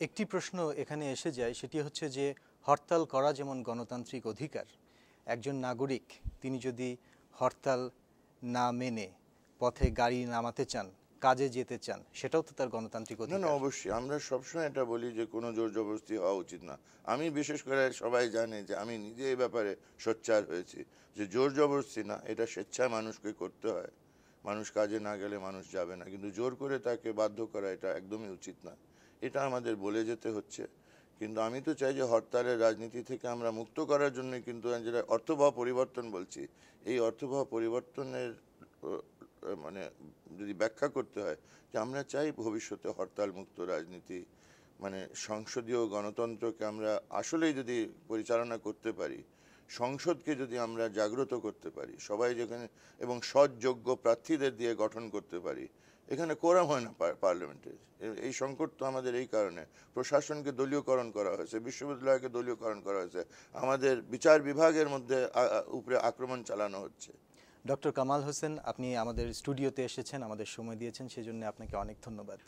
একটি প্রশ্ন এখানে এসে যায়, সেটি হচ্ছে যে হরতাল করা যেমন গণতান্ত্রিক অধিকার, একজন নাগরিক তিনি যদি হরতাল না মেনে পথে গাড়ি নামাতে চান, কাজে যেতে চান, সেটাও তো তার গণতান্ত্রিক না না, অধিকার। অবশ্যই আমরা সবসময় এটা বলি যে কোনো জোর জবরদস্তি হওয়া উচিত না। আমি বিশেষ করে, সবাই জানে যে আমি নিজে এই ব্যাপারে সোচ্চার হয়েছি যে জোর জবরদস্তি না, এটা স্বেচ্ছায় মানুষকে করতে হয়। মানুষ কাজে না গেলে মানুষ যাবে না, কিন্তু জোর করে তাকে বাধ্য করা এটা একদমই উচিত না। এটা আমাদের বলে যেতে হচ্ছে। কিন্তু আমি তো চাই যে হরতালের রাজনীতি থেকে আমরা মুক্ত করার জন্য, কিন্তু যেটা অর্থবহ পরিবর্তন বলছি, এই অর্থবহ পরিবর্তনের মানে যদি ব্যাখ্যা করতে হয় যে আমরা চাই ভবিষ্যতে হরতাল মুক্ত রাজনীতি, মানে সংসদীয় গণতন্ত্রকে আমরা আসলেই যদি পরিচালনা করতে পারি, সংসদকে যদি আমরা জাগ্রত করতে পারি সবাই যেখানে, এবং সৎ যোগ্য প্রার্থীদের দিয়ে গঠন করতে পারি। এখানে কোরাম হয় না পার্লামেন্টে। এই সংকট তো আমাদের এই কারণে, প্রশাসনকে দলীয়করণ করা হয়েছে, বিশ্ববিদ্যালয়কে দলীয়করণ করা হয়েছে, আমাদের বিচার বিভাগের মধ্যে উপরে আক্রমণ চালানো হচ্ছে। ডক্টর কামাল হোসেন, আপনি আমাদের স্টুডিওতে এসেছেন, আমাদের সময় দিয়েছেন, সেজন্য আপনাকে অনেক ধন্যবাদ।